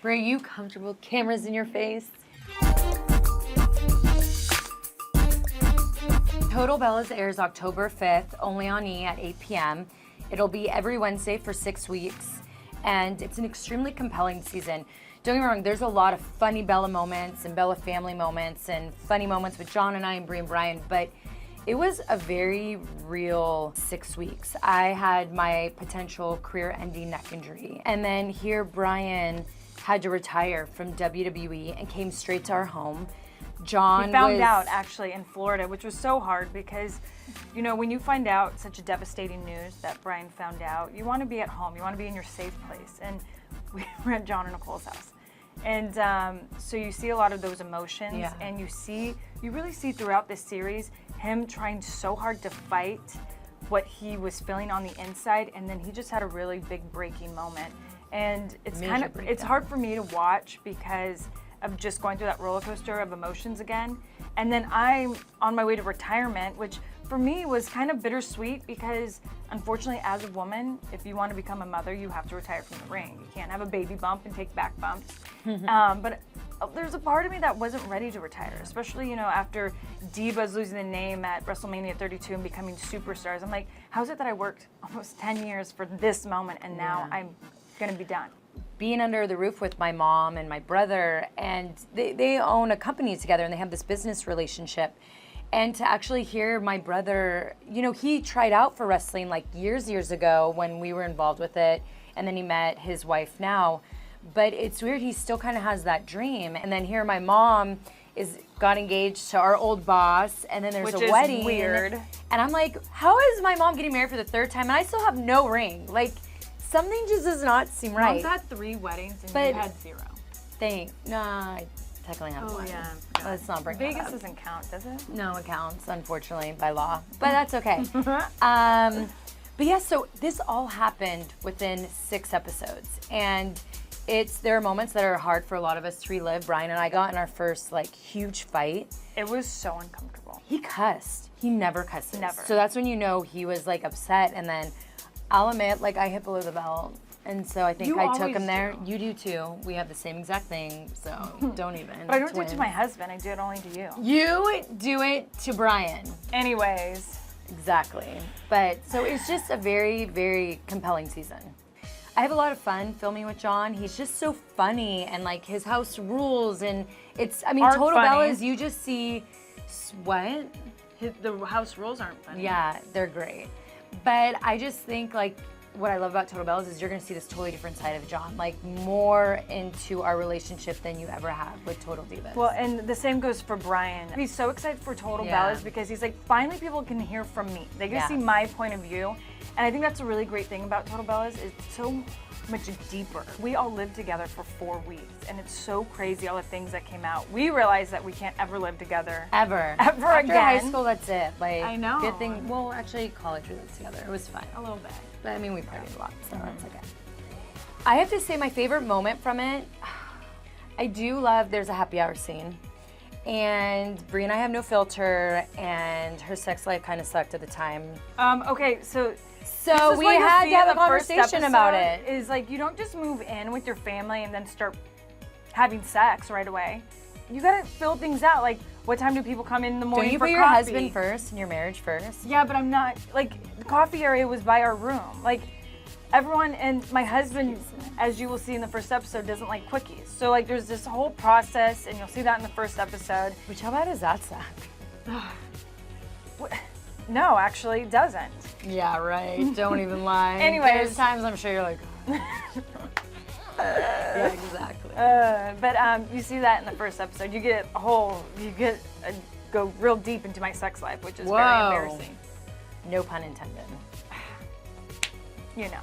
Brie, are you comfortable? Cameras in your face. Total Bellas airs October 5th, only on E! at 8 p.m. It'll be every Wednesday for 6 weeks, and it's an extremely compelling season. Don't get me wrong, there's a lot of funny Bella moments and Bella family moments and funny moments with John and I and Brie and Bryan, but it was a very real 6 weeks. I had my potential career-ending neck injury, and then here Bryan had to retire from WWE and came straight to our home. John He found out actually in Florida, which was so hard because, you know, when you find out such a devastating news that Bryan found out, you want to be at home, you want to be in your safe place. And we were at John and Nicole's house. And so you see a lot of those emotions, and you really see throughout this series him trying so hard to fight what he was feeling on the inside, and then he just had a really big breaking moment. And it's hard for me to watch because of just going through that roller coaster of emotions again. And then I'm on my way to retirement, which for me was kind of bittersweet because unfortunately as a woman, if you want to become a mother, you have to retire from the ring. You can't have a baby bump and take back bumps. But there's a part of me that wasn't ready to retire, especially, you know, after Divas losing the name at WrestleMania 32 and becoming superstars. I'm like, how is it that I worked almost 10 years for this moment and now I'm gonna be done? Being under the roof with my mom and my brother, and they own a company together and they have this business relationship. And to actually hear my brother, you know, he tried out for wrestling like years ago when we were involved with it, and then he met his wife now. But it's weird, he still kind of has that dream. And then here my mom got engaged to our old boss, and then there's a wedding. Which is weird. And I'm like, how is my mom getting married for the 3rd time and I still have no ring? Like, something just does not seem right. Mom's had 3 weddings and you had 0. I technically have one. Yeah. Let's not bring Vegas that up. doesn't count, does it? No, it counts, unfortunately, by law. But that's okay. But yeah, so this all happened within 6 episodes. And there are moments that are hard for a lot of us to relive. Bryan and I got in our first like huge fight. It was so uncomfortable. He cussed. He never cusses. Never. So that's when you know he was like upset. And then I'll admit, like, I hit below the belt. And so I think I took him there. You do too. We have the same exact thing, so don't even. But I don't do it to my husband. I do it only to you. You do it to Bryan. Anyways. Exactly. But so it's just a very, very compelling season. I have a lot of fun filming with John. He's just so funny, and like his house rules, and Total Bellas, you just see what? The house rules aren't funny. Yeah, they're great. But I just think like what I love about Total Bellas is you're gonna see this totally different side of John, like more into our relationship than you ever have with Total Divas. Well, and the same goes for Bryan. He's so excited for Total Bellas because he's like, finally people can hear from me. They can see my point of view. And I think that's a really great thing about Total Bellas is so much deeper. We all lived together for 4 weeks, and it's so crazy all the things that came out. We realized that we can't ever live together. Ever again. After high school, that's it. Like, I know. Good thing. Well, actually, college we lived together. It was fun. A little bit. But I mean, we partied a lot, so that's okay. I have to say my favorite moment from it, I do love there's a happy hour scene. And Brie and I have no filter, and her sex life kind of sucked at the time. Okay, so we had to have a conversation about it. Is like, you don't just move in with your family and then start having sex right away. You gotta fill things out. Like, what time do people come in the morning for coffee? Don't you put your husband first and your marriage first? Yeah, but I'm not, like, the coffee area was by our room. Like, everyone, and my husband, as you will see in the first episode, doesn't like quickies. So, like, there's this whole process, and you'll see that in the first episode. Which, how bad is that suck? No, actually, it doesn't. Yeah, right. Don't even lie. Anyways. There's times I'm sure you're like, yeah, exactly. But you see that in the first episode. Go real deep into my sex life, which is very embarrassing. No pun intended. You know.